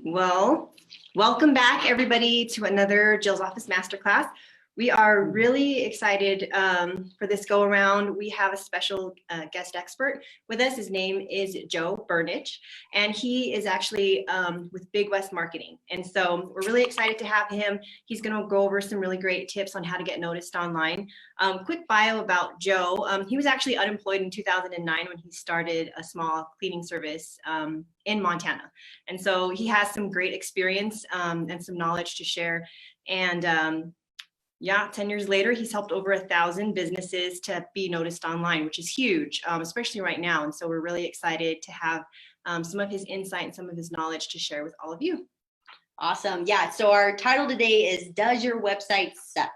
Well, welcome back everybody to another Jill's Office Masterclass. We are really excited for this go around. We have a special guest expert with us. His name is Joe Burnich, and he is actually with Big West Marketing. And so we're really excited to have him. He's going to go over some really great tips on how to get noticed online. Quick bio about Joe. He was actually unemployed in 2009 when he started a small cleaning service in Montana. And so he has some great experience and some knowledge to share. And yeah, 10 years later, he's helped over 1,000 businesses to be noticed online, which is huge, especially right now. And so we're really excited to have some of his insight and some of his knowledge to share with all of you. Awesome. Yeah. So our title today is, Does Your Website Suck?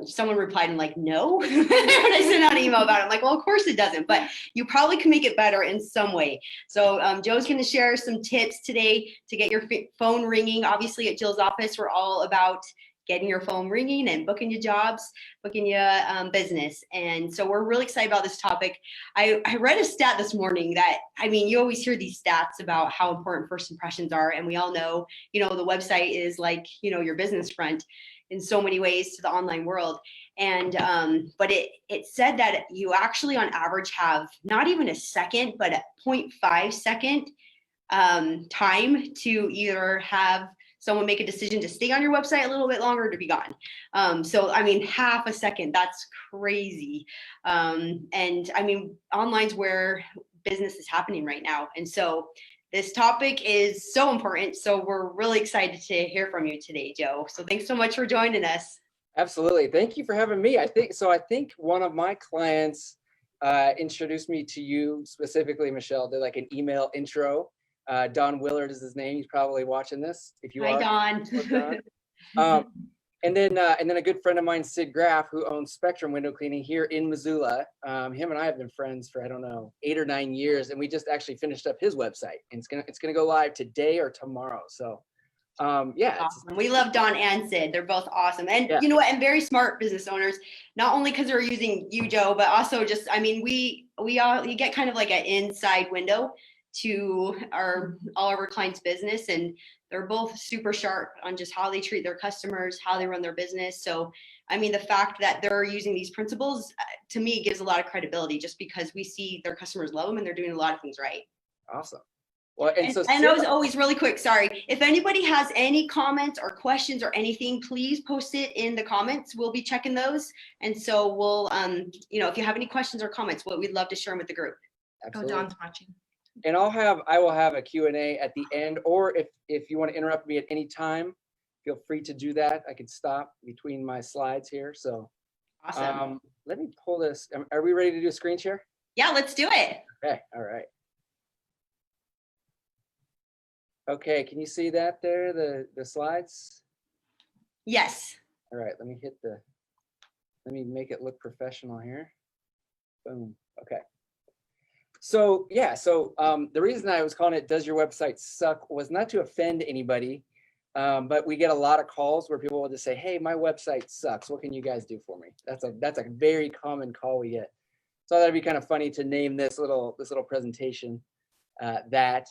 Someone replied and like, no. And I sent out an email about it. I'm like, well, of course it doesn't, but you probably can make it better in some way. So Joe's going to share some tips today to get your phone ringing. Obviously at Jill's office, we're all about getting your phone ringing and booking your jobs, booking your business. And so we're really excited about this topic. I read a stat this morning that, I mean, you always hear these stats about how important first impressions are. And we all know, the website is like, your business front in so many ways to the online world. And, but it said that you actually on average have not even a second, but a 0.5 second time to either have someone make a decision to stay on your website a little bit longer or to be gone. So, I mean, half a second, that's crazy. And I mean, online's where business is happening right now. And so this topic is so important. So we're really excited to hear from you today, Joe. So thanks so much for joining us. Absolutely. Thank you for having me. I think one of my clients introduced me to you specifically, Michelle, did like an email intro. Don Willard is his name. He's probably watching this. If you are. Hi, Don. And then a good friend of mine, Sid Graff, who owns Spectrum Window Cleaning here in Missoula. Him and I have been friends for, 8 or 9 years, and we just actually finished up his website, and it's gonna go live today or tomorrow. So, yeah. Awesome. We love Don and Sid. They're both awesome, and you know what? And very smart business owners. Not only because they're using you, Joe, but also just, I mean, you get kind of like an inside window to all of our clients' business, and they're both super sharp on just how they treat their customers, how they run their business. So, I mean, the fact that they're using these principles, to me, gives a lot of credibility just because we see their customers love them and they're doing a lot of things right. Awesome. Well, and I was always really quick. Sorry. If anybody has any comments or questions or anything, please post it in the comments. We'll be checking those. And so we'll, if you have any questions or comments, we'd love to share them with the group. Absolutely. Oh, Don's watching. And I will have a Q&A at the end, or if you want to interrupt me at any time, feel free to do that. I can stop between my slides here. So awesome. Let me pull this. Are we ready to do a screen share? Yeah, let's do it. Okay. All right. Okay. Can you see that there, the slides? Yes. All right. Let me make it look professional here. Boom. Okay. So yeah, the reason I was calling it "Does Your Website Suck?" was not to offend anybody, but we get a lot of calls where people will just say, "Hey, my website sucks. What can you guys do for me?" That's a very common call we get. So that'd be kind of funny to name this little presentation that.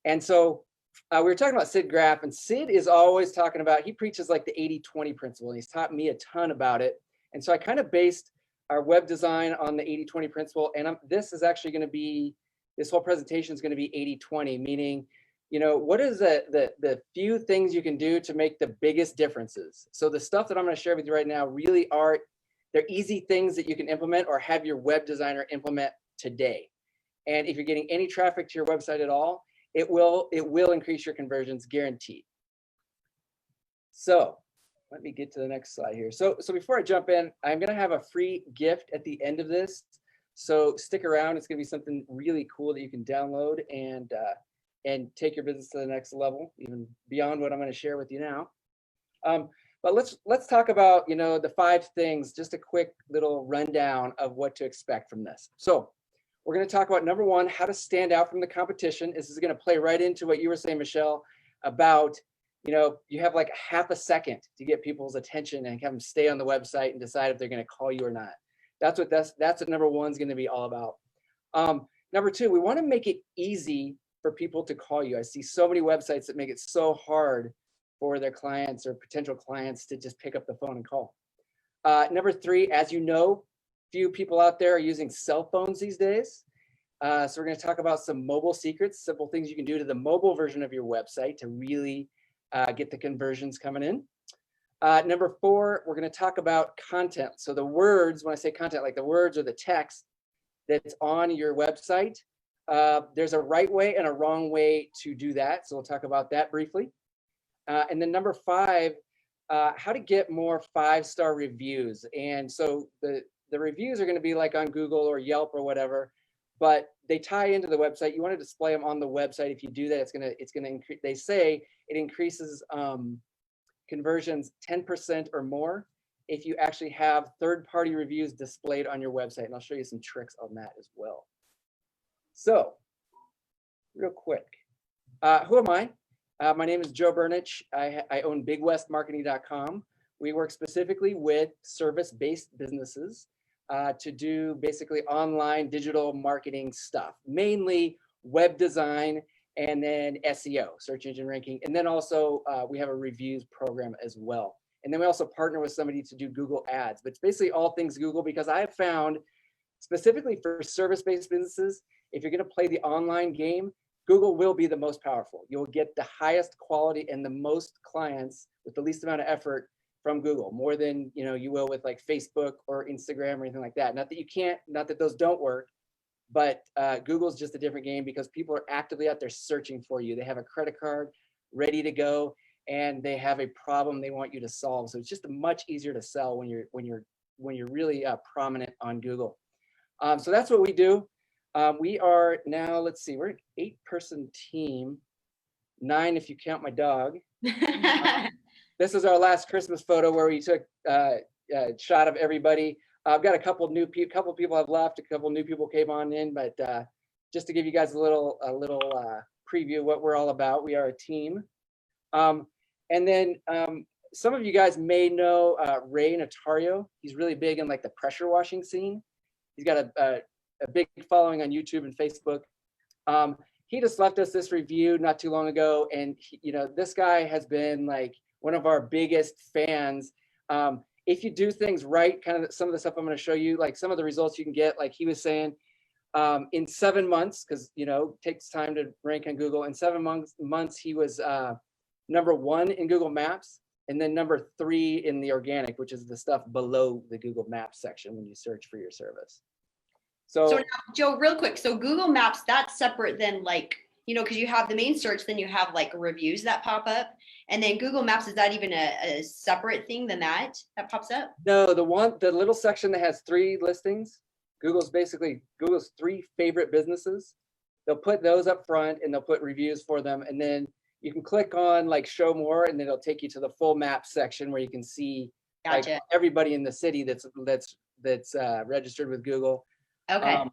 And so we were talking about Sid Graff, and Sid is always talking about. He preaches like the 80-20 principle, and he's taught me a ton about it. And so I kind of based our web design on the 80-20 principle. And this whole presentation is going to be 80-20, meaning, what is the few things you can do to make the biggest differences? So the stuff that I'm going to share with you right now really they're easy things that you can implement or have your web designer implement today. And if you're getting any traffic to your website at all, it will increase your conversions, guaranteed. So let me get to the next slide here. So before I jump in, I'm going to have a free gift at the end of this. So stick around. It's going to be something really cool that you can download and take your business to the next level, even beyond what I'm going to share with you now. But let's talk about, the 5 things, just a quick little rundown of what to expect from this. So we're going to talk about number 1, how to stand out from the competition. This is going to play right into what you were saying, Michelle, about you have like half a second to get people's attention and have them stay on the website and decide if they're going to call you or not. That's what number 1 is going to be all about. Number 2, we want to make it easy for people to call you. I see so many websites that make it so hard for their clients or potential clients to just pick up the phone and call. Number 3, as you know, few people out there are using cell phones these days. So we're going to talk about some mobile secrets, simple things you can do to the mobile version of your website to really get the conversions coming in. Number 4, we're going to talk about content. So the words, when I say content, like the words or the text that's on your website, there's a right way and a wrong way to do that. So we'll talk about that briefly. And then number 5, how to get more 5-star reviews. And so the reviews are going to be like on Google or Yelp or whatever, but they tie into the website. You want to display them on the website. If you do that, it's going to increase. They say it increases conversions 10% or more if you actually have third-party reviews displayed on your website. And I'll show you some tricks on that as well. So real quick, who am I? My name is Joe Burnich. I own bigwestmarketing.com. We work specifically with service-based businesses to do basically online digital marketing stuff, mainly web design and then SEO, search engine ranking. And then also we have a reviews program as well. And then we also partner with somebody to do Google ads, but it's basically all things Google, because I have found specifically for service-based businesses, if you're going to play the online game, Google will be the most powerful. You'll get the highest quality and the most clients with the least amount of effort from Google, more than you will with like Facebook or Instagram or anything like that. Not that you can't, not that those don't work, but Google's just a different game because people are actively out there searching for you. They have a credit card ready to go, and they have a problem they want you to solve. So it's just much easier to sell when you're really prominent on Google. So that's what we do. We are now, let's see, we're an 8-person team, 9 if you count my dog. This is our last Christmas photo where we took a shot of everybody. I've got a couple people have left, a couple new people came on in, but just to give you guys a little preview of what we're all about. We are a team. And then some of you guys may know Ray Notario. He's really big in like the pressure washing scene. He's got a big following on YouTube and Facebook. He just left us this review not too long ago, and this guy has been like one of our biggest fans. If you do things right, kind of some of the stuff I'm going to show you, like some of the results you can get, like he was saying, in 7 months, because it takes time to rank on Google. In 7 months, he was number 1 in Google Maps, and then number 3 in the organic, which is the stuff below the Google Maps section when you search for your service. So now, Joe, real quick. So Google Maps, that's separate than like, because you have the main search, then you have like reviews that pop up. And then Google Maps, is that even a separate thing than that pops up? No, the little section that has 3 listings, Google's 3 favorite businesses. They'll put those up front and they'll put reviews for them. And then you can click on like show more, and then it'll take you to the full map section where you can see Gotcha. like everybody in the city that's registered with Google. Okay.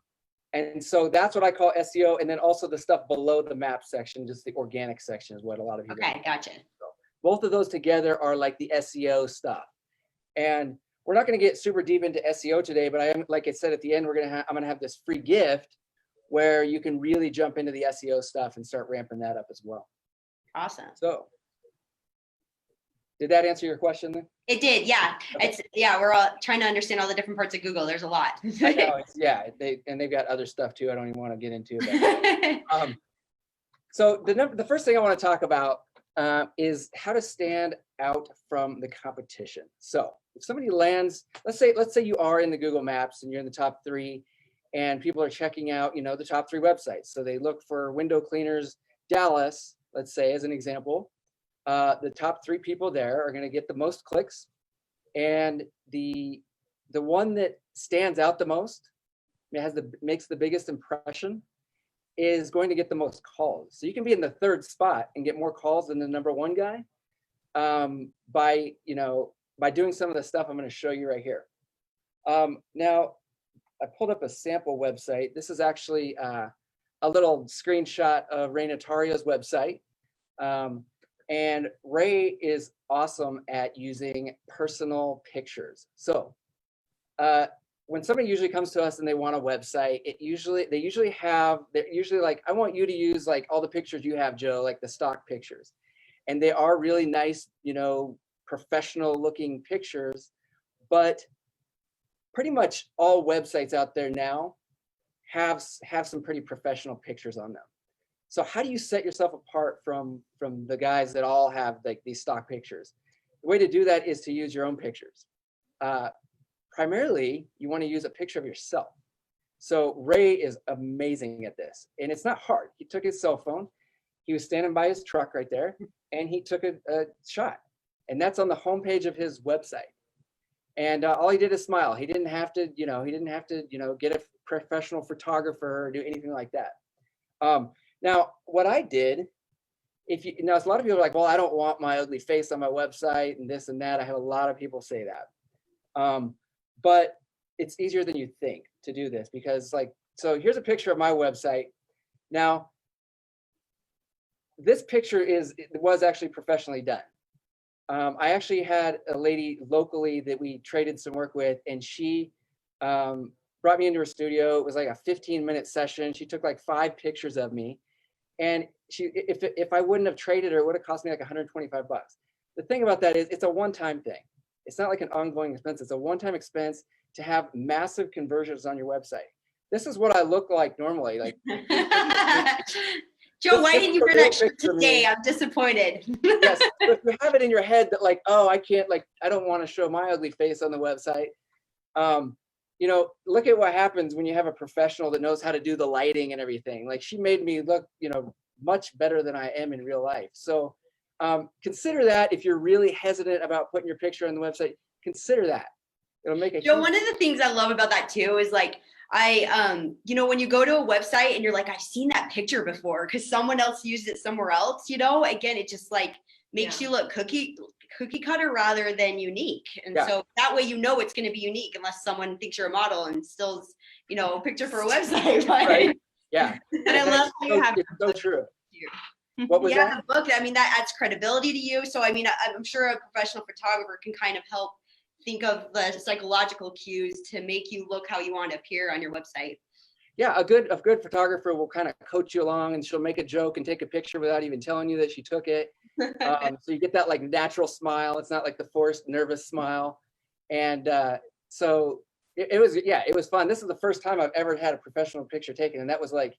And so that's what I call SEO. And then also the stuff below the map section, just the organic section is what a lot of you guys Okay, gotcha. So both of those together are like the SEO stuff. And we're not going to get super deep into SEO today, but I am, like I said, at the end, I'm going to have this free gift where you can really jump into the SEO stuff and start ramping that up as well. Awesome. So did that answer your question then? It did, yeah. Okay. We're all trying to understand all the different parts of Google. There's a lot. I know, they've got other stuff too I don't even want to get into. But, so the first thing I want to talk about is how to stand out from the competition. So if somebody lands, let's say you are in the Google Maps and you're in the top 3, and people are checking out, the top 3 websites. So they look for window cleaners, Dallas, let's say as an example. The top 3 people there are going to get the most clicks, and the one that stands out the most, makes the biggest impression, is going to get the most calls. So you can be in the 3rd spot and get more calls than the number 1 guy by doing some of the stuff I'm going to show you right here. Now, I pulled up a sample website. This is actually a little screenshot of Ray Notario's website. And Ray is awesome at using personal pictures. So when somebody usually comes to us and they want a website, they're usually like, I want you to use like all the pictures you have, Joe, like the stock pictures. And they are really nice, professional looking pictures, but pretty much all websites out there now have some pretty professional pictures on them. So how do you set yourself apart from the guys that all have like these stock pictures? The way to do that is to use your own pictures. Primarily, you want to use a picture of yourself. So Ray is amazing at this, and it's not hard. He took his cell phone, he was standing by his truck right there, and he took a shot. And that's on the homepage of his website. And all he did is smile. He didn't have to, get a professional photographer or do anything like that. Now, what I did, a lot of people are like, well, I don't want my ugly face on my website and this and that. I have a lot of people say that. But it's easier than you think to do this because so here's a picture of my website. Now, this picture was actually professionally done. I actually had a lady locally that we traded some work with, and she brought me into her studio. It was like a 15-minute session. She took like 5 pictures of me, and if I wouldn't have traded her, it would have cost me like $125. The thing about that is it's a one-time thing. It's not like an ongoing expense. It's a one-time expense to have massive conversions on your website. This is what I look like normally. Like, Joe, why didn't you wear that shirt today? I'm disappointed. Yes, if you have it in your head that like, oh, I don't want to show my ugly face on the website. Look at what happens when you have a professional that knows how to do the lighting and everything. Like she made me look, much better than I am in real life. So consider that if you're really hesitant about putting your picture on the website, consider that. It'll make a one of the things I love about that too is like, when you go to a website and you're like, I've seen that picture before because someone else used it somewhere else, again, it just like makes you look cookie cutter rather than unique. And so that way, it's going to be unique unless someone thinks you're a model and stills, a picture for a website. Right. Yeah. And I love how you have. It's so true. What was that? The book. I mean, that adds credibility to you. So, I mean, I'm sure a professional photographer can kind of help think of the psychological cues to make you look how you want to appear on your website. Yeah, a good photographer will kind of coach you along, and she'll make a joke and take a picture without even telling you that she took it. So you get that like natural smile. It's not like the forced nervous smile. And so it was fun. This is the first time I've ever had a professional picture taken, and that was like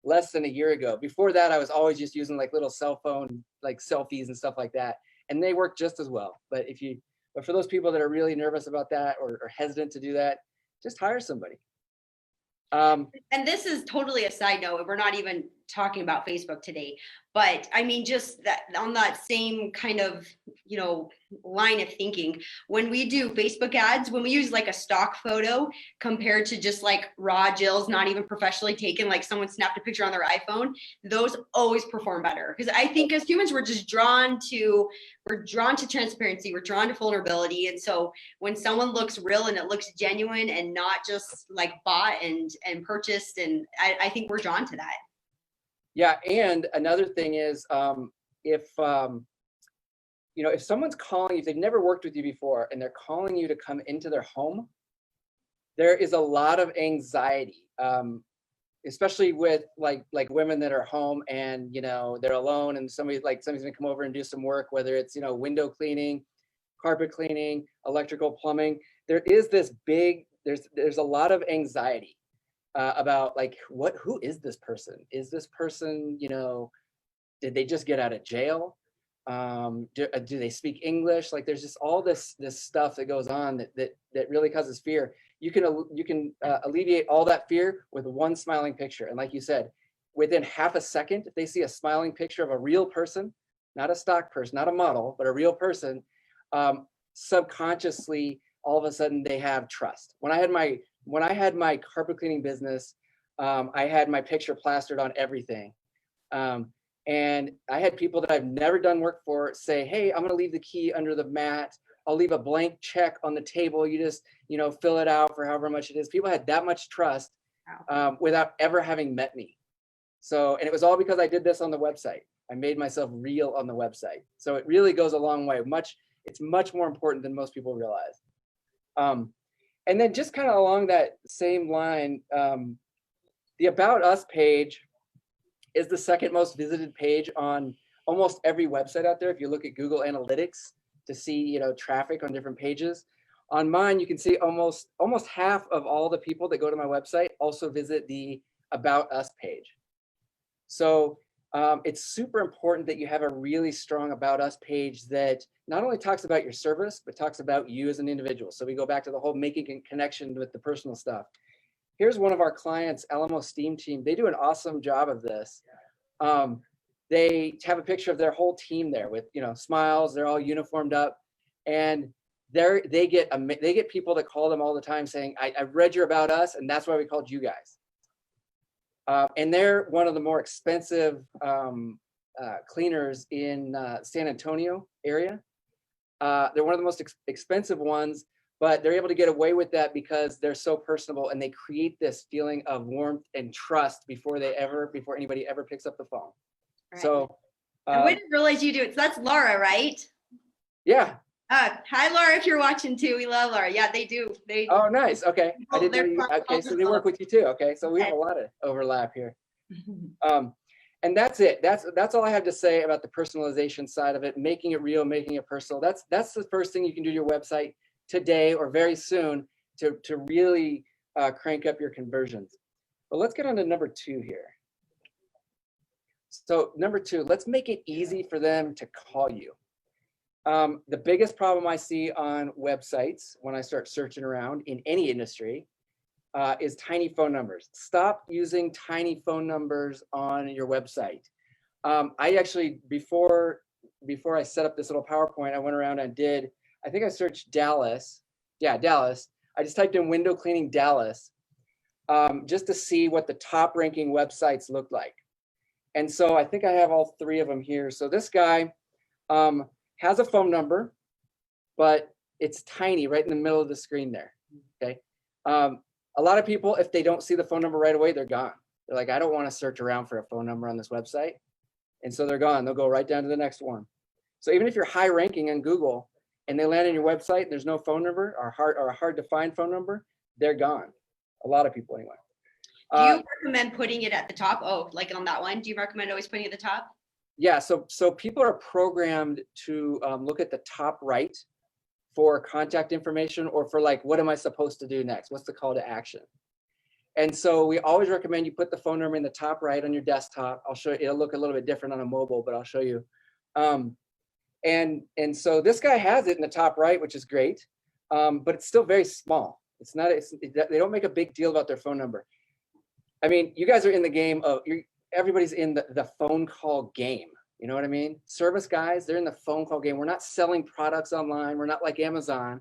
less than a year ago. Before that, I was always just using like little cell phone like selfies and stuff like that, and they work just as well. But for those people that are really nervous about that or hesitant to do that, just hire somebody. And this is totally a side note. We're not even talking about Facebook today, but I mean, just that on that same kind of, line of thinking, when we do Facebook ads, when we use like a stock photo compared to just like raw Jill's, not even professionally taken, like someone snapped a picture on their iPhone, those always perform better. Because I think as humans, we're drawn to transparency, we're drawn to vulnerability. And so when someone looks real and it looks genuine and not just like bought and purchased, and I think we're drawn to that. Yeah, and another thing is if someone's calling you, if they've never worked with you before and they're calling you to come into their home, there is a lot of anxiety, especially with like women that are home and they're alone and somebody's gonna come over and do some work, whether it's window cleaning, carpet cleaning, electrical, plumbing. There is this there's a lot of anxiety about like who is this person? Is this person did they just get out of jail? Do they speak English? Like there's just all this stuff that goes on that really causes fear. You can alleviate all that fear with one smiling picture. And like you said, within half a second, if they see a smiling picture of a real person, not a stock person, not a model, but a real person, subconsciously, all of a sudden they have trust. When I had my carpet cleaning business, I had my picture plastered on everything. And I had people that I've never done work for say, hey, I'm going to leave the key under the mat. I'll leave a blank check on the table. You just, fill it out for however much it is. People had that much trust without ever having met me. So, and it was all because I did this on the website. I made myself real on the website. So it really goes a long way. It's much more important than most people realize. And then just kind of along that same line, the About Us page is the second most visited page on almost every website out there. If you look at Google Analytics to see, traffic on different pages. On mine, you can see almost half of all the people that go to my website also visit the About Us page. So it's super important that you have a really strong About Us page that not only talks about your service, but talks about you as an individual. So we go back to the whole making a connection with the personal stuff. Here's one of our clients, Alamo Steam Team. They do an awesome job of this. They have a picture of their whole team there with, smiles. They're all uniformed up, and they get people that call them all the time saying, I read your About Us, and that's why we called you guys. And they're one of the more expensive cleaners in San Antonio area. They're one of the most expensive ones, but they're able to get away with that because they're so personable, and they create this feeling of warmth and trust before anybody ever picks up the phone. Right. So we didn't realize you do it. So that's Laura, right? Yeah. Hi, Laura, if you're watching too. We love Laura. Yeah, they do. Oh, nice. Okay. I didn't know you. Okay, so they work with you too. Okay, so we have a lot of overlap here. And that's it. That's all I have to say about the personalization side of it, making it real, making it personal. That's the first thing you can do to your website today or very soon to really crank up your conversions. But let's get on to number 2 here. So number 2, let's make it easy for them to call you. The biggest problem I see on websites when I start searching around in any industry is tiny phone numbers. Stop using tiny phone numbers on your website. I actually, before I set up this little PowerPoint, I went around and I think I searched Dallas. Yeah, Dallas. I just typed in window cleaning Dallas just to see what the top ranking websites looked like. And so I think I have all 3 of them here. So this guy has a phone number, but it's tiny right in the middle of the screen there. Okay. A lot of people, if they don't see the phone number right away, they're gone. They're like, I don't want to search around for a phone number on this website. And so they're gone. They'll go right down to the next one. So even if you're high ranking on Google and they land on your website and there's no phone number or a hard to find phone number, they're gone. A lot of people anyway. Do you recommend putting it at the top? Oh, like on that one, do you recommend always putting it at the top? Yeah, so people are programmed to look at the top right for contact information or for like, what am I supposed to do next? What's the call to action? And so we always recommend you put the phone number in the top right on your desktop. I'll show you, it'll look a little bit different on a mobile, but I'll show you. And so this guy has it in the top right, which is great, but it's still very small. They don't make a big deal about their phone number. I mean, you guys are in the game of, everybody's in the phone call game. You know what I mean? Service guys, they're in the phone call game. We're not selling products online. We're not like Amazon.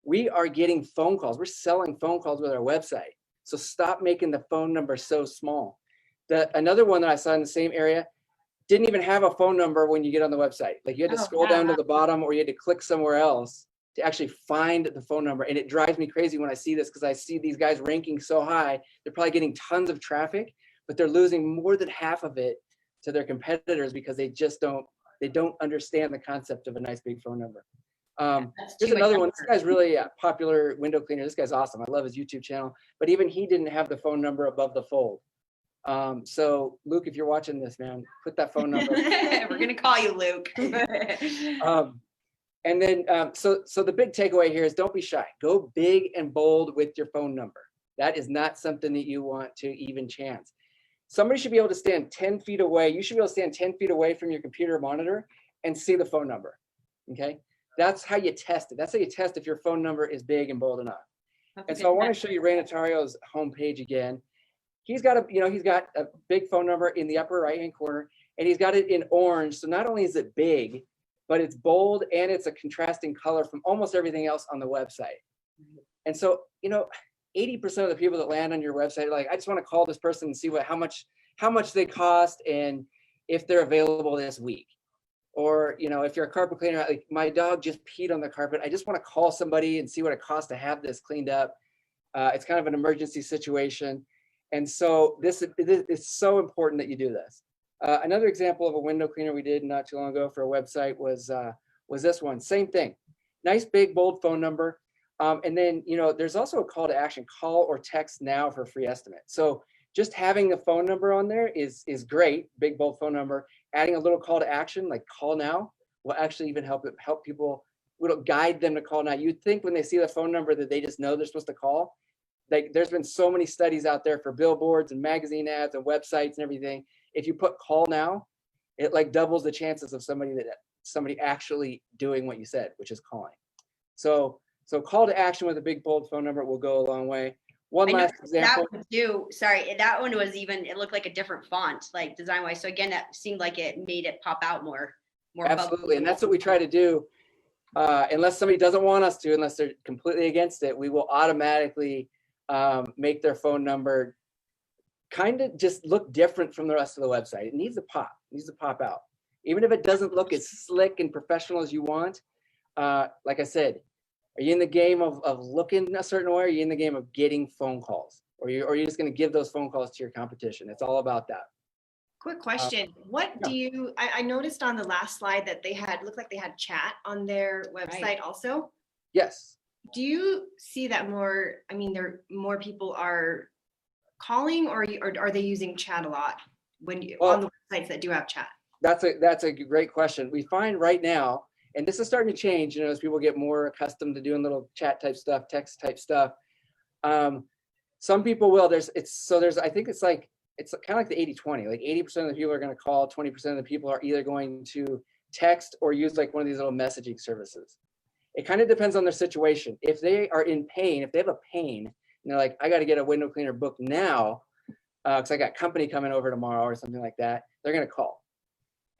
We are getting phone calls. We're selling phone calls with our website. So stop making the phone number so small. Another one that I saw in the same area didn't even have a phone number when you get on the website. Like you had to scroll down to the bottom or you had to click somewhere else to actually find the phone number. And it drives me crazy when I see this because I see these guys ranking so high. They're probably getting tons of traffic, but they're losing more than half of it to their competitors because they don't understand the concept of a nice big phone number. Here's another one. This guy's really a popular window cleaner. This guy's awesome. I love his YouTube channel, but even he didn't have the phone number above the fold. So Luke, if you're watching this, man, put that phone number. We're gonna call you Luke. And then, so the big takeaway here is don't be shy. Go big and bold with your phone number. That is not something that you want to even chance. Somebody should be able to stand 10 feet away. You should be able to stand 10 feet away from your computer monitor and see the phone number. Okay. That's how you test it. That's how you test if your phone number is big and bold enough. And so I want to show you Ray Notario's homepage again. He's got a big phone number in the upper right-hand corner, and he's got it in orange. So not only is it big, but it's bold and it's a contrasting color from almost everything else on the website. And so, 80% of the people that land on your website are like, I just want to call this person and see how much they cost and if they're available this week. Or, if you're a carpet cleaner, like my dog just peed on the carpet. I just want to call somebody and see what it costs to have this cleaned up. It's kind of an emergency situation. And so it's so important that you do this. Another example of a window cleaner we did not too long ago for a website was this one. Same thing. Nice, big, bold phone number. And then, there's also a call to action, call or text now for free estimate. So just having a phone number on there is great, big bold phone number. Adding a little call to action like call now will actually even help people, will guide them to call now. You'd think when they see the phone number that they just know they're supposed to call. Like there's been so many studies out there for billboards and magazine ads and websites and everything. If you put call now, it like doubles the chances of somebody actually doing what you said, which is calling. So call to action with a big bold phone number will go a long way. One last example. That one was even, it looked like a different font, like design wise. So again, that seemed like it made it pop out more. Absolutely, and that's what we try to do. Unless somebody doesn't want us to, unless they're completely against it, we will automatically make their phone number kind of just look different from the rest of the website. It needs to pop out. Even if it doesn't look as slick and professional as you want, like I said, are you in the game of looking a certain way? Or are you in the game of getting phone calls? Or are you just going to give those phone calls to your competition? It's all about that. Quick question. I noticed on the last slide that looked like they had chat on their website also. Yes. Do you see that more people are calling or are they using chat a lot on the websites that do have chat? That's a great question. We find right now, and this is starting to change, as people get more accustomed to doing little chat type stuff, text type stuff. Some people will. I think it's kind of like the 80-20. Like 80% of the people are going to call, 20% of the people are either going to text or use like one of these little messaging services. It kind of depends on their situation. If they are in pain, if they have a pain, and they're like, I got to get a window cleaner booked now because I got company coming over tomorrow or something like that, they're going to call.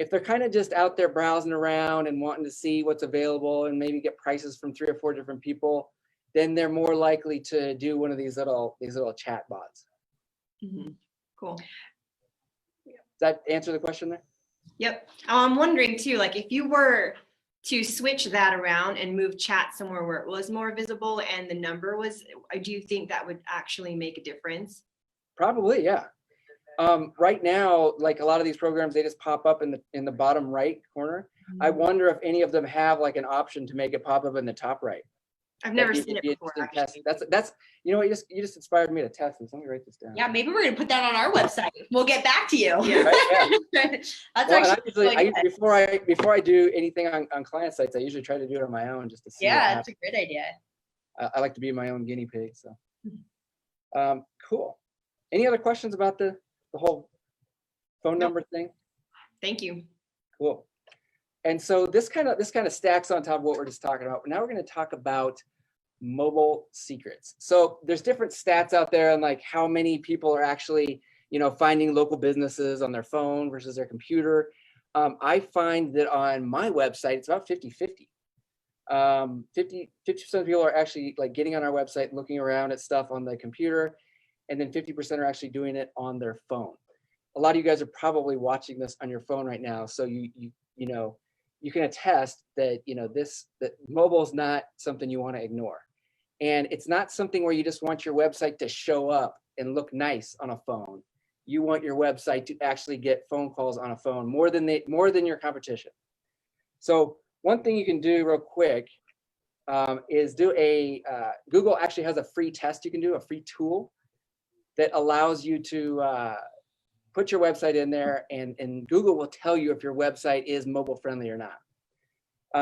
If they're kind of just out there browsing around and wanting to see what's available and maybe get prices from 3 or 4 different people, then they're more likely to do one of these little chat bots. Mm-hmm. Cool. Does that answer the question there? Yep. I'm wondering too, like if you were to switch that around and move chat somewhere where it was more visible and the number was, do you think that would actually make a difference? Probably, yeah. Right now, like a lot of these programs, they just pop up in the bottom right corner. Mm-hmm. I wonder if any of them have like an option to make it pop up in the top right. I've never seen it before. That's you just inspired me to test this. Let me write this down. Yeah, maybe we're gonna put that on our website. We'll get back to you. Yeah. Right, yeah. Before I do anything on client sites, I usually try to do it on my own just to see. Yeah, that's a great idea. I like to be my own guinea pig. So, cool. Any other questions about the whole phone number thing? Thank you. Cool. And so this kind of stacks on top of what we're just talking about. Now we're going to talk about mobile secrets. So there's different stats out there on like how many people are actually, finding local businesses on their phone versus their computer. I find that on my website, it's about 50-50. 50% of people are actually like getting on our website, looking around at stuff on the computer, and then 50% are actually doing it on their phone. A lot of you guys are probably watching this on your phone right now, so you can attest that that mobile is not something you want to ignore, and it's not something where you just want your website to show up and look nice on a phone. You want your website to actually get phone calls on a phone more than your competition. So one thing you can do real quick is do Google actually has a free test you can do, a free tool that allows you to put your website in there, and Google will tell you if your website is mobile friendly or not.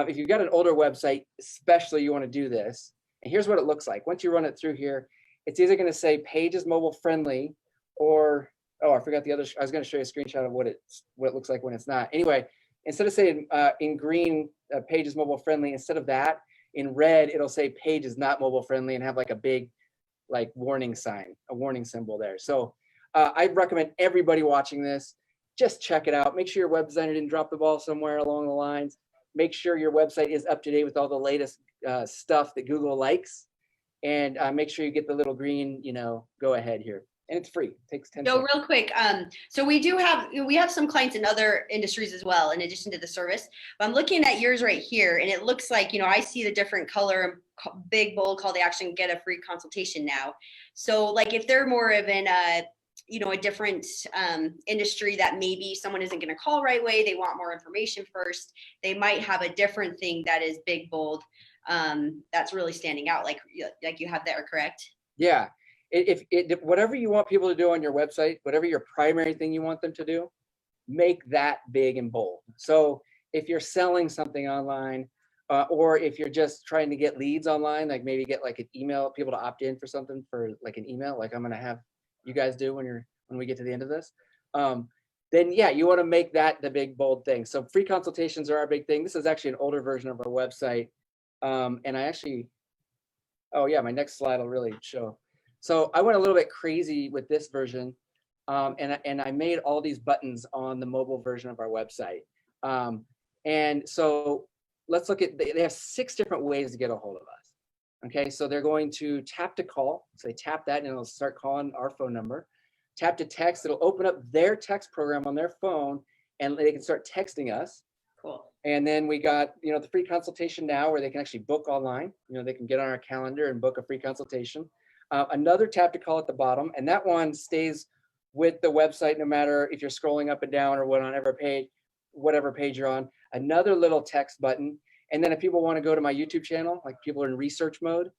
If you've got an older website, especially, you want to do this. And here's what it looks like. Once you run it through here, it's either going to say page is mobile friendly, or I forgot the other. I was going to show you a screenshot of what it looks like when it's not. Anyway, instead of saying in green page is mobile friendly, instead of that, in red it'll say page is not mobile friendly and have like a big warning sign, a warning symbol there. So I recommend everybody watching this, just check it out. Make sure your web designer didn't drop the ball somewhere along the lines. Make sure your website is up to date with all the latest stuff that Google likes, and make sure you get the little green, go ahead here. And it's free. It takes 10 seconds. Real quick. So we have some clients in other industries as well, in addition to the service. But I'm looking at yours right here, and it looks like, I see the different color, big, bold call to action, get a free consultation now. So like if they're more of in a different industry that maybe someone isn't going to call right away, they want more information first, they might have a different thing that is big, bold. that's really standing out. Like you have there, correct? Yeah. If whatever you want people to do on your website, whatever your primary thing you want them to do, make that big and bold. So if you're selling something online, or if you're just trying to get leads online, like maybe get like an email, people to opt in for something for like an email, like I'm going to have you guys do when we get to the end of this, then yeah, you want to make that the big bold thing. So free consultations are our big thing. This is actually an older version of our website. And I actually, oh yeah, my next slide will really show. So I went a little bit crazy with this version. And I made all these buttons on the mobile version of our website. And so let's look at, they have 6 different ways to get a hold of us. Okay, so they're going to tap to call. So they tap that and it'll start calling our phone number. Tap to text, it'll open up their text program on their phone and they can start texting us. Cool. And then we got, the free consultation now where they can actually book online. They can get on our calendar and book a free consultation. Another tap to call at the bottom, and that one stays with the website no matter if you're scrolling up and down or whatever page you're on. Another little text button. And then if people want to go to my YouTube channel, like people are in research mode,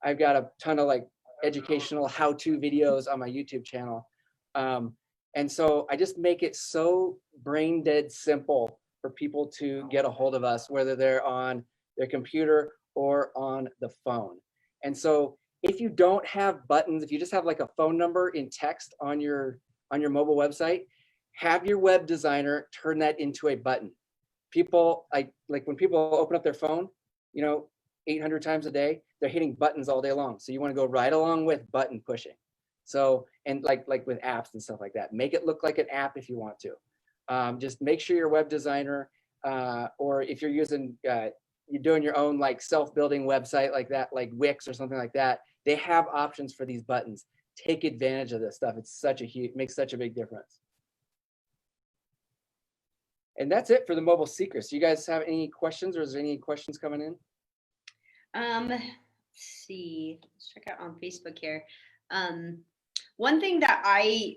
I've got a ton of like educational how-to videos on my YouTube channel. And so I just make it so brain dead simple for people to get a hold of us, whether they're on their computer or on the phone. And so if you don't have buttons, if you just have like a phone number in text on your mobile website, have your web designer turn that into a button. People, like when people open up their phone, 800 times a day, they're hitting buttons all day long. So you want to go right along with button pushing. So, and like with apps and stuff like that, make it look like an app if you want to. Just make sure your web designer, or if you're you're doing your own like self-building website like that, like Wix or something like that, they have options for these buttons. Take advantage of this stuff. It's makes such a big difference. And that's it for the mobile secrets. You guys have any questions, or is there any questions coming in? Let's see. Let's check out on Facebook here. One thing that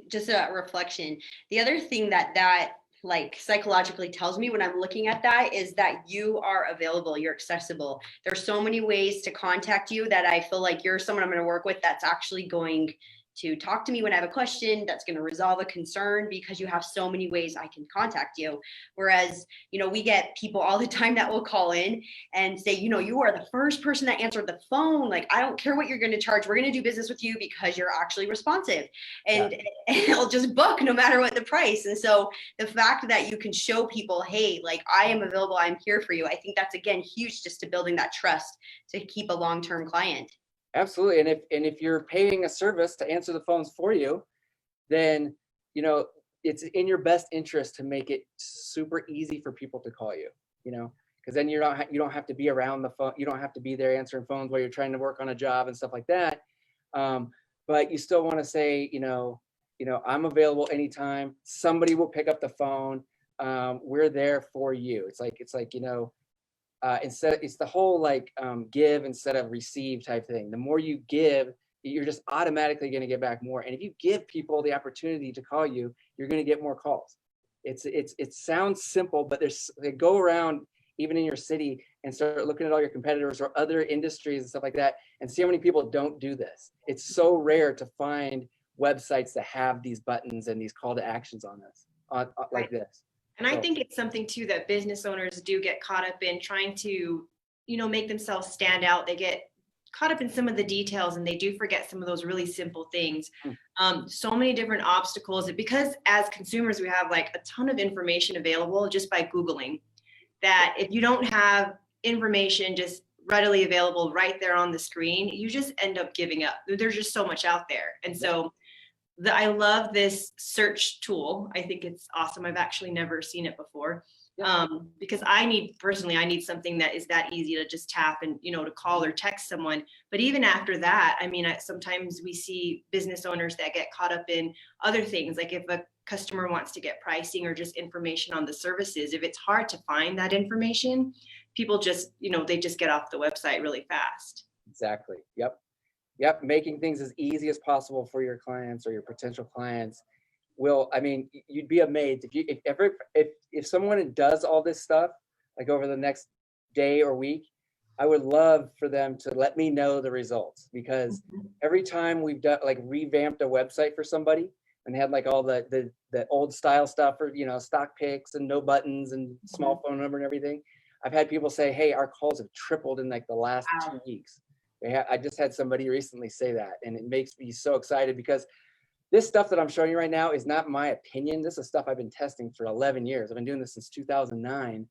just a reflection, the other thing that like psychologically tells me when I'm looking at that is that you are available, you're accessible. There's so many ways to contact you that I feel like you're someone I'm going to work with that's actually going to talk to me when I have a question, that's going to resolve a concern, because you have so many ways I can contact you. Whereas, we get people all the time that will call in and say, you are the first person that answered the phone. Like, I don't care what you're going to charge. We're going to do business with you because you're actually responsive, and it'll just book no matter what the price. And so the fact that you can show people, hey, like, I am available, I'm here for you. I think that's, again, huge just to building that trust to keep a long-term client. Absolutely. And if you're paying a service to answer the phones for you, then, it's in your best interest to make it super easy for people to call you, because then you don't have to be around the phone. You don't have to be there answering phones while you're trying to work on a job and stuff like that. But you still want to say, I'm available anytime. Somebody will pick up the phone. We're there for you. It's like, it's the whole like give instead of receive type thing. The more you give, you're just automatically going to get back more. And if you give people the opportunity to call you, you're going to get more calls. It sounds simple, but they go around even in your city and start looking at all your competitors or other industries and stuff like that, and see how many people don't do this. It's so rare to find websites that have these buttons and these call to actions on this, like this. And I think it's something too that business owners do get caught up in, trying to, make themselves stand out. They get caught up in some of the details and they do forget some of those really simple things. So many different obstacles, because as consumers, we have like a ton of information available just by Googling, that if you don't have information just readily available right there on the screen, you just end up giving up. There's just so much out there. And so I love this search tool. I think it's awesome. I've actually never seen it before, because I need something that is that easy to just tap and, to call or text someone. But even after that, sometimes we see business owners that get caught up in other things. Like if a customer wants to get pricing or just information on the services, if it's hard to find that information, people just, they just get off the website really fast. Exactly. Yep. Making things as easy as possible for your clients or your potential clients you'd be amazed if someone does all this stuff, like over the next day or week, I would love for them to let me know the results, because every time we've done like revamped a website for somebody and had like all the old style stuff, or stock pics and no buttons and small phone number and everything, I've had people say, hey, our calls have tripled in like the last Wow. 2 weeks. I just had somebody recently say that, and it makes me so excited, because this stuff that I'm showing you right now is not my opinion. This is stuff I've been testing for 11 years. I've been doing this since 2009.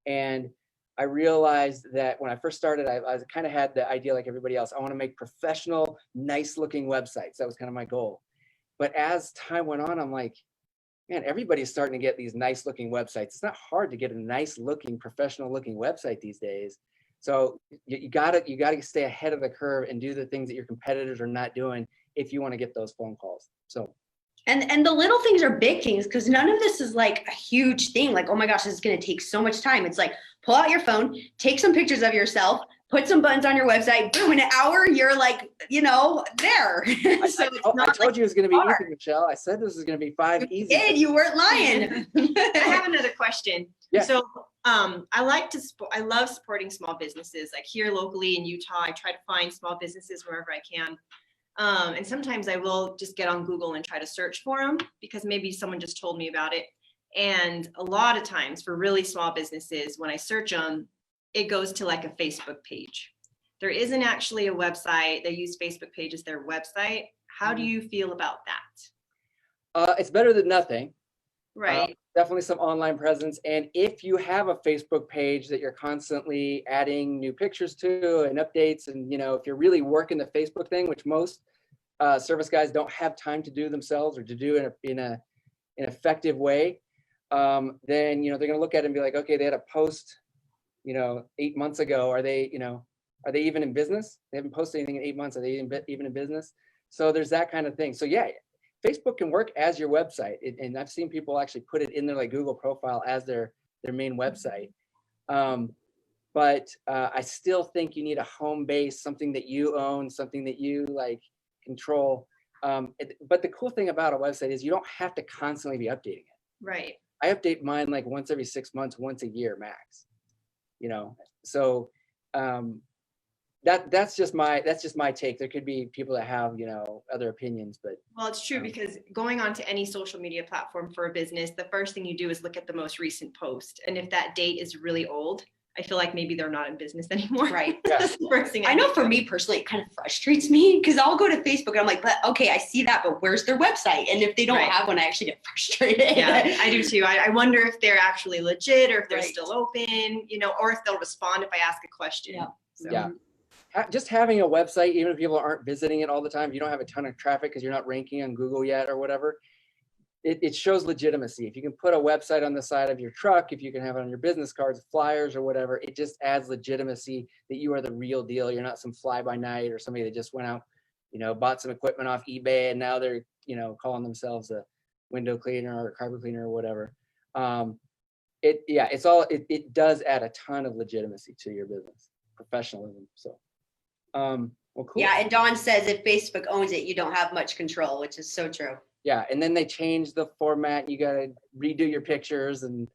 And I realized that when I first started, I kind of had the idea like everybody else. I want to make professional, nice looking websites. That was kind of my goal. But as time went on, I'm like, man, everybody's starting to get these nice looking websites. It's not hard to get a nice looking, professional looking website these days. So you gotta stay ahead of the curve and do the things that your competitors are not doing if you want to get those phone calls. So. And the little things are big things, because none of this is like a huge thing. Like, oh my gosh, this is going to take so much time. It's like, pull out your phone, take some pictures of yourself, put some buttons on your website. Boom, in an hour, you're like, there. So I told you it was going to be easy, Michelle. I said this was going to be 5 easy. You weren't lying. I have another question. Yeah. So I love supporting small businesses. Like here locally in Utah, I try to find small businesses wherever I can. And sometimes I will just get on Google and try to search for them, because maybe someone just told me about it. And a lot of times for really small businesses, when I search them, it goes to like a Facebook page. There isn't actually a website. They use Facebook page as their website. How do you feel about that? It's better than nothing. Right. Definitely some online presence. And if you have a Facebook page that you're constantly adding new pictures to and updates, and if you're really working the Facebook thing, which most service guys don't have time to do themselves or to do in an effective way, then they're going to look at it and be like, okay, they had a post 8 months ago. Are they even in business? They haven't posted anything in 8 months. Are they even in business? So there's that kind of thing. So yeah, Facebook can work as your website, and I've seen people actually put it in their like Google profile as their main website. But I still think you need a home base, something that you own, something that you like control. But the cool thing about a website is you don't have to constantly be updating it. Right. I update mine like once every 6 months, once a year max. So that's just my take. There could be people that have other opinions, but Well, it's true, because going onto any social media platform for a business, the first thing you do is look at the most recent post. And if that date is really old, I feel like maybe they're not in business anymore. Right. That's the first thing I know for me personally, it kind of frustrates me, because I'll go to Facebook and I'm like, but okay, I see that, but where's their website? And if they don't Right. have one, I actually get frustrated. Yeah, I do too. I wonder if they're actually legit, or if they're Right. still open, or if they'll respond if I ask a question. Yeah. So, Yeah. Just having a website, even if people aren't visiting it all the time, if you don't have a ton of traffic because you're not ranking on Google yet or whatever, it shows legitimacy. If you can put a website on the side of your truck, if you can have it on your business cards, flyers or whatever, it just adds legitimacy that you are the real deal. You're not some fly by night or somebody that just went out, bought some equipment off eBay and now they're, calling themselves a window cleaner or a carpet cleaner or whatever. It does add a ton of legitimacy to your business, professionalism. So, well, cool. Yeah, and Dawn says if Facebook owns it, you don't have much control, which is so true. Yeah, and then they change the format. You got to redo your pictures and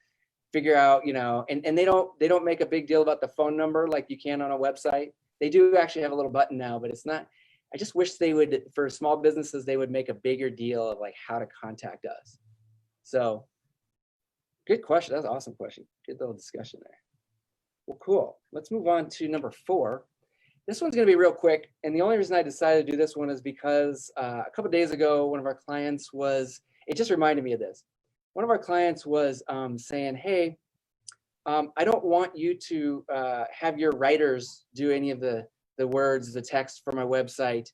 figure out, and they don't make a big deal about the phone number like you can on a website. They do actually have a little button now, but it's not. I just wish they would, for small businesses, they would make a bigger deal of like how to contact us. So, good question. That's an awesome question. Good little discussion there. Well, cool. Let's move on to number 4. This one's going to be real quick. And the only reason I decided to do this one is because a couple of days ago, one of our clients it just reminded me of this. One of our clients was saying, hey, I don't want you to have your writers do any of the words, the text for my website.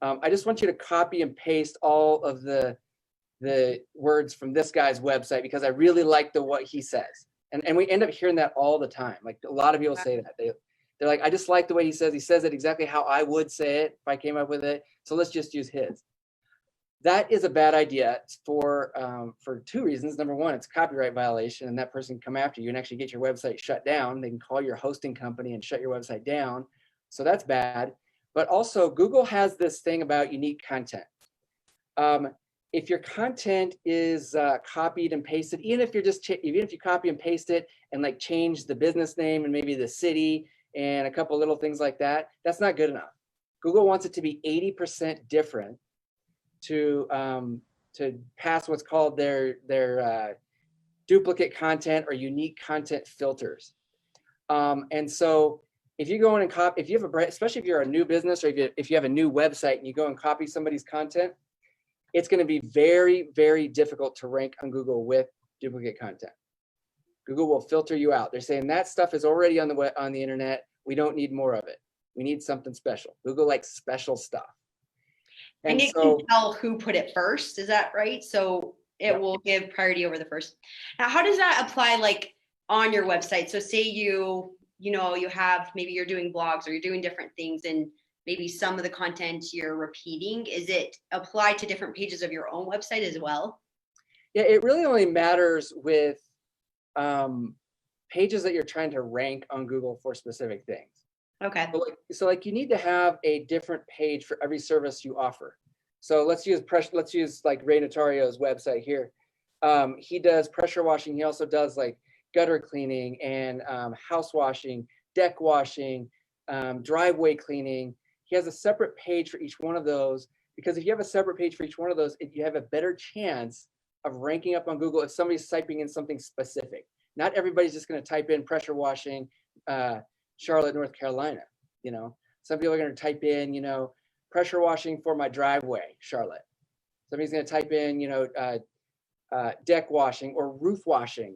I just want you to copy and paste all of the words from this guy's website because I really like what he says. And we end up hearing that all the time. Like a lot of people say that. They're like, I just like the way he says it exactly how I would say it if I came up with it. So let's just use his. That is a bad idea for 2 reasons. Number one, it's a copyright violation, and that person can come after you and actually get your website shut down. They can call your hosting company and shut your website down. So that's bad. But also, Google has this thing about unique content. If your content is copied and pasted, even if you copy and paste it and like change the business name and maybe the city and a couple little things like that, that's not good enough. Google wants it to be 80% different to pass what's called their duplicate content or unique content filters. And so if you go in and copy, if you have a brand, especially if you're a new business, or if you have a new website and you go and copy somebody's content, it's going to be very, very difficult to rank on Google with duplicate content. Google will filter you out. They're saying that stuff is already on the internet. We don't need more of it. We need something special. Google likes special stuff. And it can tell who put it first. Is that right? So it will give priority over the first. Now, how does that apply like on your website? So say you have, maybe you're doing blogs or you're doing different things, and maybe some of the content you're repeating. Is it applied to different pages of your own website as well? Yeah, it really only matters with pages that you're trying to rank on Google for specific things. Okay. So you need to have a different page for every service you offer. So let's use like Ray Notario's website here. He does pressure washing. He also does like gutter cleaning and house washing, deck washing, driveway cleaning. He has a separate page for each one of those, because if you have a separate page for each one of those, you have a better chance of ranking up on Google if somebody's typing in something specific. Not everybody's just going to type in pressure washing, Charlotte, North Carolina. Some people are going to type in, pressure washing for my driveway, Charlotte. Somebody's going to type in, deck washing or roof washing,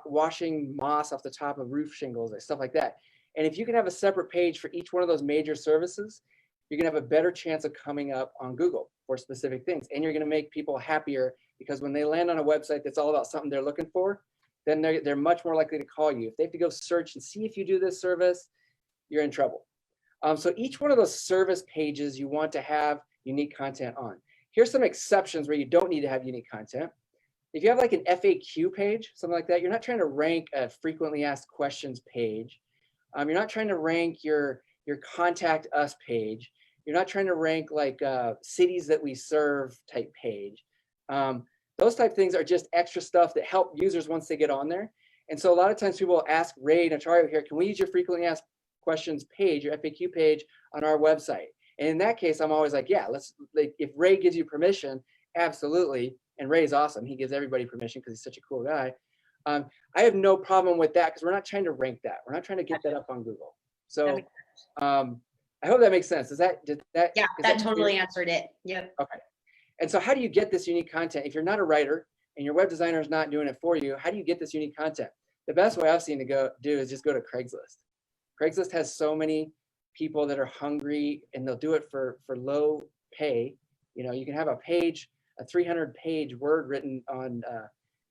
washing moss off the top of roof shingles and stuff like that. And if you can have a separate page for each one of those major services, you're going to have a better chance of coming up on Google for specific things. And you're going to make people happier, because when they land on a website that's all about something they're looking for, then they're much more likely to call you. If they have to go search and see if you do this service, you're in trouble. So each one of those service pages you want to have unique content on. Here's some exceptions where you don't need to have unique content. If you have like an FAQ page, something like that, you're not trying to rank a frequently asked questions page. You're not trying to rank your contact us page. You're not trying to rank like cities that we serve type page. Those type things are just extra stuff that help users once they get on there. And so a lot of times people will ask Ray Notario here, can we use your frequently asked questions page, your FAQ page on our website? And in that case, I'm always like, yeah, if Ray gives you permission, absolutely. And Ray's awesome. He gives everybody permission because he's such a cool guy. I have no problem with that, because we're not trying to rank that. We're not trying to get that up on Google. So I hope that makes sense. Yeah, that totally answered it. Yep. Okay. And so how do you get this unique content? If you're not a writer and your web designer is not doing it for you, how do you get this unique content? The best way I've seen to do is just go to Craigslist. Craigslist has so many people that are hungry, and they'll do it for low pay. You can have a 300-page word written on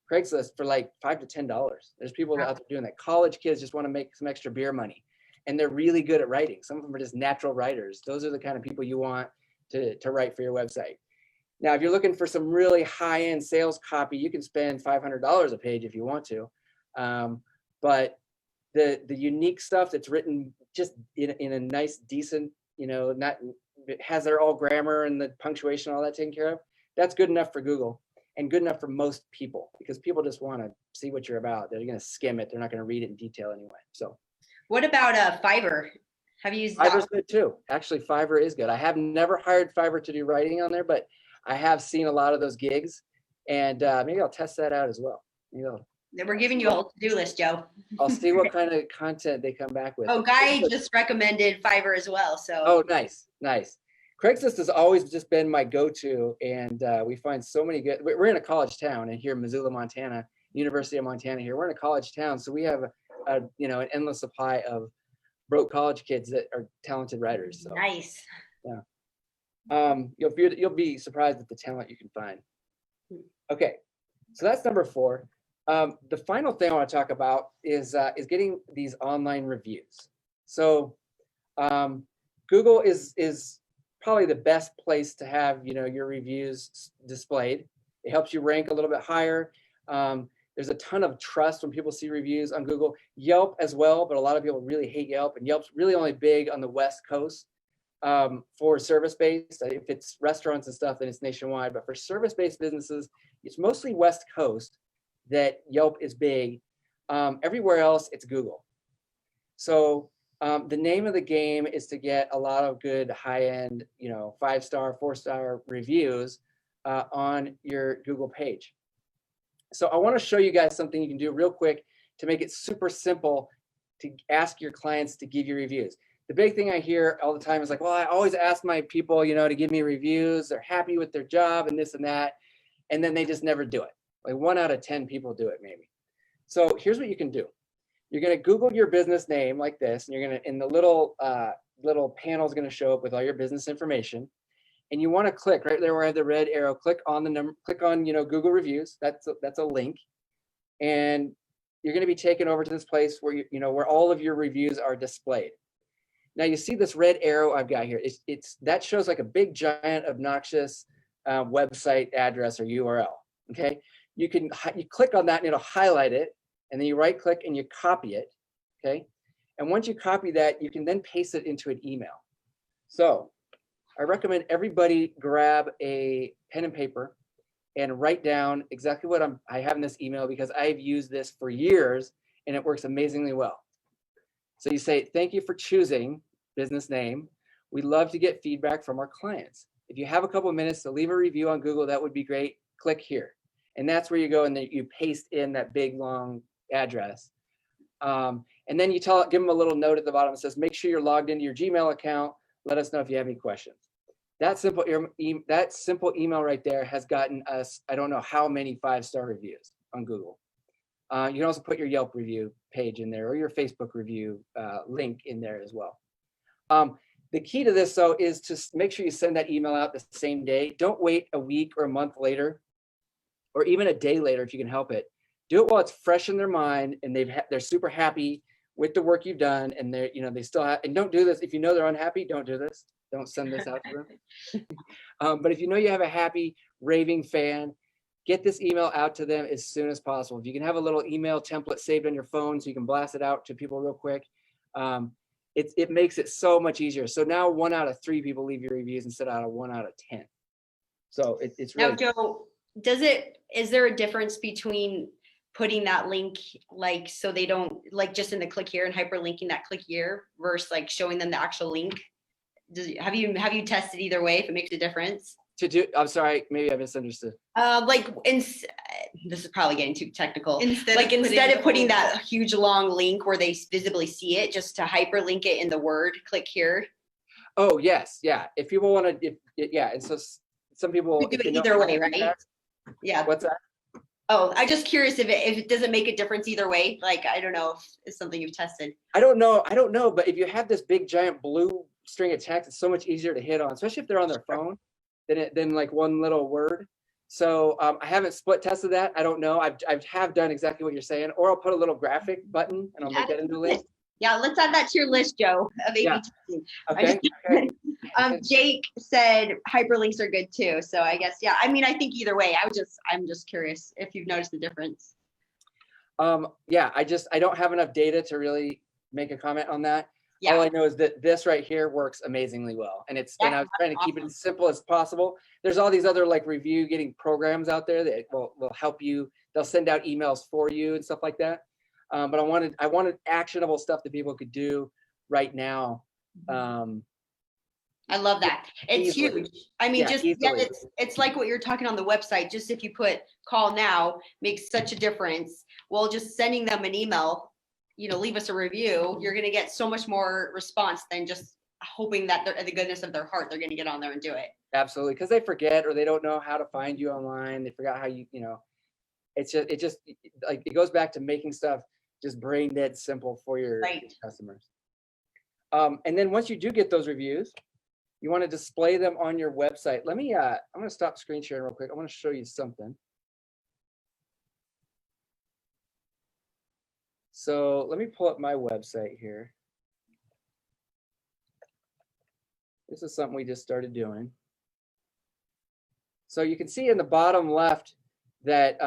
Craigslist for like $5 to $10. There's people out there doing that. College kids just want to make some extra beer money, and they're really good at writing. Some of them are just natural writers. Those are the kind of people you want to write for your website. Now, if you're looking for some really high-end sales copy, you can spend $500 a page if you want to. But the unique stuff that's written just in a nice, decent, it has their all grammar and the punctuation, all that taken care of, that's good enough for Google and good enough for most people, because people just want to see what you're about. They're going to skim it. They're not going to read it in detail anyway. So what about Fiverr? Have you used that? Fiverr's good too. Actually, Fiverr is good. I have never hired Fiverr to do writing on there, but I have seen a lot of those gigs, and maybe I'll test that out as well. We're giving you a whole to-do list, Joe. I'll see what kind of content they come back with. Oh, Guy just recommended Fiverr as well. So. Oh, nice. Craigslist has always just been my go-to, and we find so many good. We're in a college town, and here in Missoula, Montana, University of Montana. Here, we're in a college town, so we have an endless supply of broke college kids that are talented writers. So. Nice. Yeah. You'll be surprised at the talent you can find. Okay, so that's number 4. The final thing I want to talk about is getting these online reviews. So Google is probably the best place to have your reviews displayed. It helps you rank a little bit higher. There's a ton of trust when people see reviews on Google. Yelp as well, but a lot of people really hate Yelp, and Yelp's really only big on the West Coast for service-based. If it's restaurants and stuff, then it's nationwide. But for service-based businesses, it's mostly West Coast that Yelp is big. Everywhere else, it's Google. So The name of the game is to get a lot of good high-end, 5-star, 4-star reviews on your Google page. So I want to show you guys something you can do real quick to make it super simple to ask your clients to give you reviews. The big thing I hear all the time is like, well, I always ask my people, to give me reviews. They're happy with their job and this and that. And then they just never do it. Like 1 out of 10 people do it maybe. So here's what you can do. You're going to Google your business name like this, and you're going to, in the little panel is going to show up with all your business information. And you want to click right there where I have the red arrow, click on the number, click on, Google reviews. That's a link. And you're going to be taken over to this place where, where all of your reviews are displayed. Now you see this red arrow I've got here. That shows like a big, giant, obnoxious website address or URL. Okay. You click on that and it'll highlight it. And then you right click and you copy it. Okay. And once you copy that, you can then paste it into an email. So I recommend everybody grab a pen and paper and write down exactly what I have in this email, because I've used this for years and it works amazingly well. So you say, thank you for choosing business name. We love to get feedback from our clients. If you have a couple of minutes to leave a review on Google, that would be great. Click here. And that's where you go and then you paste in that big, long address. And then you give them a little note at the bottom that says, make sure you're logged into your Gmail account. Let us know if you have any questions. That simple email right there has gotten us, I don't know how many 5-star reviews on Google. You can also put your Yelp review page in there or your Facebook review link in there as well. The key to this, though, is to make sure you send that email out the same day. Don't wait a week or a month later, or even a day later if you can help it. Do it while it's fresh in their mind and they're super happy with the work you've done, and they still have. And don't do this if you know they're unhappy. Don't do this. Don't send this out to them. But if you know you have a happy, raving fan, get this email out to them as soon as possible. If you can have a little email template saved on your phone so you can blast it out to people real quick, it makes it so much easier. So now 1 out of 3 people leave your reviews instead of 1 out of 10. So it's really. Now, Joe, is there a difference between putting that link like so they don't like just in the click here and hyperlinking that click here versus like showing them the actual link? Have you tested either way if it makes a difference? I'm sorry, maybe I misunderstood. This is probably getting too technical. Instead of putting that huge long link where they visibly see it, just to hyperlink it in the word, click here. Oh yes, yeah. If people want to, yeah. And so some people do it either way, right? Yeah. What's that? Oh, I'm just curious if it doesn't make a difference either way. Like, I don't know if it's something you've tested. I don't know. But if you have this big giant blue string of text, it's so much easier to hit on, especially if they're on their phone, than like one little word. So I haven't split tested that. I don't know. I have done exactly what you're saying, or I'll put a little graphic button and I'll make that into a list. Yeah, let's add that to your list, Joe, of A/B testing. Okay. Jake said hyperlinks are good too. So I guess, yeah. I mean, I think either way. I'm just curious if you've noticed the difference. Yeah, I don't have enough data to really make a comment on that. Yeah. All I know is that this right here works amazingly well, and and I was trying to keep it as simple as possible. There's all these other like review getting programs out there that will help you. They'll send out emails for you and stuff like that. But I wanted actionable stuff that people could do right now. I love that. It's easily. huge. I mean, Easily. it's like what you're talking on the website. Just if you put call now makes such a difference. Well, just sending them an email, leave us a review. You're going to get so much more response than just hoping that they're the goodness of their heart, they're going to get on there and do it. Absolutely. Because they forget, or they don't know how to find you online. They forgot how it just like, it goes back to making stuff just brain dead simple for your customers. And then once you do get those reviews, you want to display them on your website. I'm going to stop screen sharing real quick. I want to show you something. So let me pull up my website here. This is something we just started doing. So you can see in the bottom left that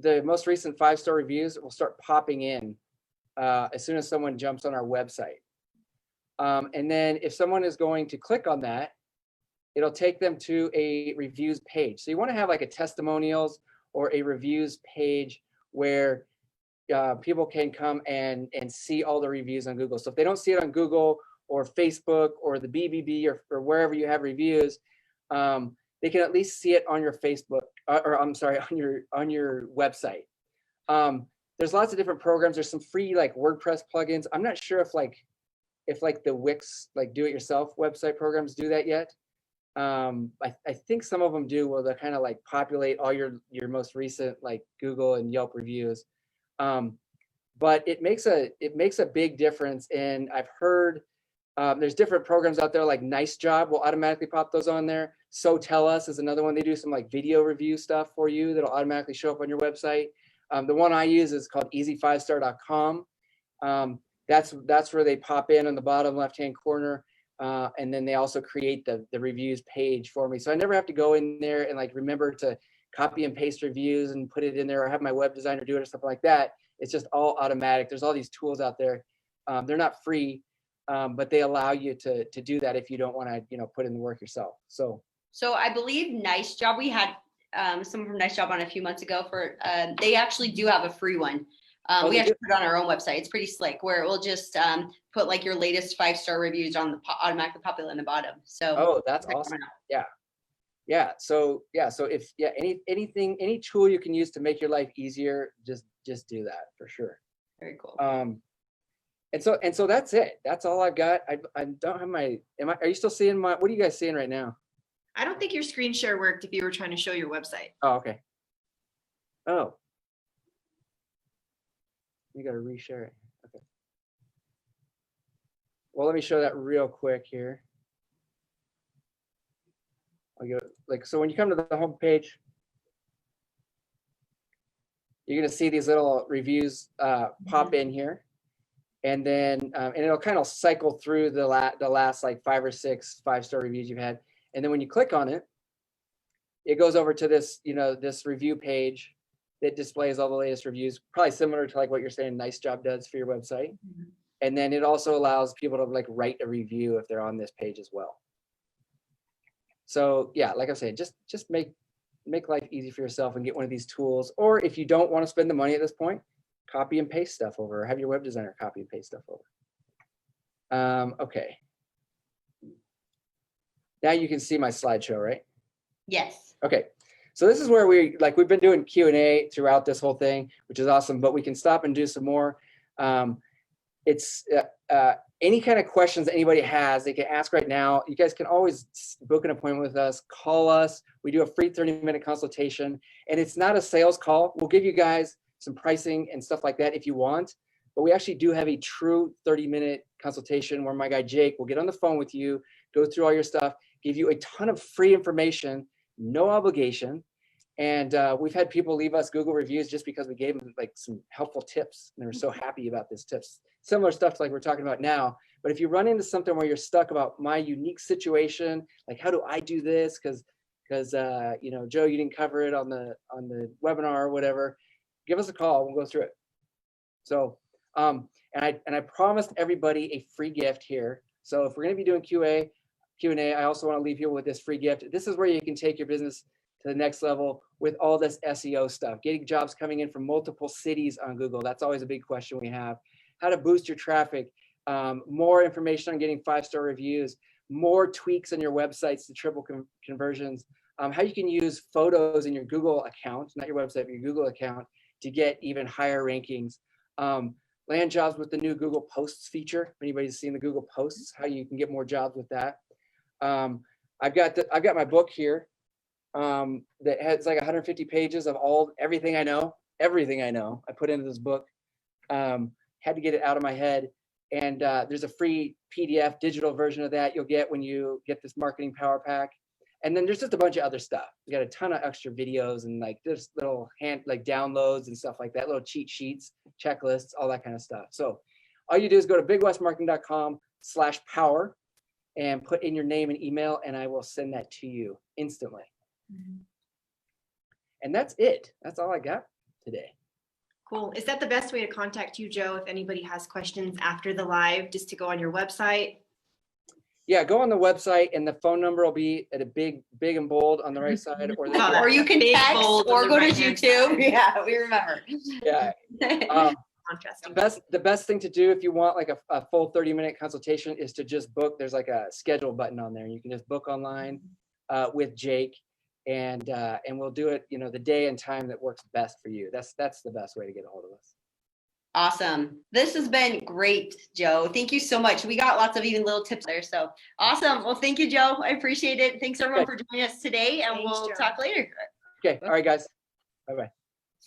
the most recent 5-star reviews will start popping in as soon as someone jumps on our website. And then if someone is going to click on that, it'll take them to a reviews page. So you want to have like a testimonials or a reviews page where people can come and see all the reviews on Google. So if they don't see it on Google or Facebook or the BBB or wherever you have reviews, they can at least see it on your Facebook or I'm sorry, on your website. There's lots of different programs. There's some free like WordPress plugins. I'm not sure if the Wix like do-it-yourself website programs do that yet. I think some of them do, where they kind of like populate all your most recent like Google and Yelp reviews. But it makes a big difference. And I've heard there's different programs out there like Nice Job will automatically pop those on there. So Tell Us is another one. They do some like video review stuff for you that'll automatically show up on your website. The one I use is called easy5star.com. That's where they pop in on the bottom left-hand corner. And then they also create the reviews page for me. So I never have to go in there and like remember to copy and paste reviews and put it in there or have my web designer do it or something like that. It's just all automatic. There's all these tools out there. They're not free, but they allow you to do that if you don't want to, put in the work yourself. So I believe Nice Job, we had someone from Nice Job on a few months ago they actually do have a free one. We actually put it on our own website. It's pretty slick, where it will just put like your latest 5-star reviews on the automatically populate in the bottom. So that's awesome. Yeah. So if any tool you can use to make your life easier, just do that for sure. Very cool. And so that's it. That's all I've got. I don't have are you still seeing what are you guys seeing right now? I don't think your screen share worked if you were trying to show your website. Oh, okay. Oh. You got to reshare it. Okay. Well, let me show that real quick here. So when you come to the home page, you're going to see these little reviews pop in here. And then and it'll kind of cycle through the last like 5 or 6 5-star reviews you've had. And then when you click on it, it goes over to this, this review page that displays all the latest reviews, probably similar to like what you're saying Nice Job does for your website. Mm-hmm. And then it also allows people to like write a review if they're on this page as well. So yeah, like I said, just make life easy for yourself and get one of these tools. Or if you don't want to spend the money at this point, copy and paste stuff over, or have your web designer copy and paste stuff over. Okay. Now you can see my slideshow, right? Yes. Okay. So this is where we've been doing Q&A throughout this whole thing, which is awesome, but we can stop and do some more. It's any kind of questions anybody has, they can ask right now. You guys can always book an appointment with us, call us. We do a free 30-minute consultation, and it's not a sales call. We'll give you guys some pricing and stuff like that if you want, but we actually do have a true 30-minute consultation where my guy Jake will get on the phone with you, go through all your stuff, give you a ton of free information, no obligation. And we've had people leave us Google reviews just because we gave them like some helpful tips, and they were so happy about these tips. Similar stuff to like we're talking about now. But if you run into something where you're stuck about my unique situation, like how do I do this? Because Joe, you didn't cover it on the webinar or whatever, give us a call. We'll go through it. So and I promised everybody a free gift here. So if we're going to be doing Q&A, I also want to leave you with this free gift. This is where you can take your business to the next level with all this SEO stuff, getting jobs coming in from multiple cities on Google. That's always a big question we have. How to boost your traffic, more information on getting 5-star reviews, more tweaks on your websites to triple conversions, how you can use photos in your Google account, not your website, but your Google account to get even higher rankings. Land jobs with the new Google Posts feature. If anybody's seen the Google Posts, how you can get more jobs with that. I've got my book here. That has like 150 pages of everything I know. I put into this book. Had to get it out of my head. And there's a free PDF digital version of that you'll get when you get this marketing power pack. And then there's just a bunch of other stuff. We got a ton of extra videos and like there's little downloads and stuff like that, little cheat sheets, checklists, all that kind of stuff. So all you do is go to bigwestmarketing.com/power and put in your name and email, and I will send that to you instantly. Mm-hmm. And that's it. That's all I got today. Cool. Is that the best way to contact you, Joe, if anybody has questions after the live, just to go on your website? yeah, go on the website and the phone number will be at a big and bold on the right side, or Saw that. Or you can Big text bold on or the go to right-hand YouTube. side. Yeah, we remember. yeah. The Contrasting. best thing to do if you want like a full 30-minute consultation is to just book. There's like a schedule button on there. You can just book online with Jake, and we'll do it, the day and time that works best for you. That's the best way to get a hold of us. Awesome. This has been great, Joe. Thank you so much. We got lots of even little tips there. So awesome. Well, thank you, Joe. I appreciate it. Thanks everyone for joining us today, and Thanks, we'll Joe. talk later. Okay. All right, guys. Bye-bye.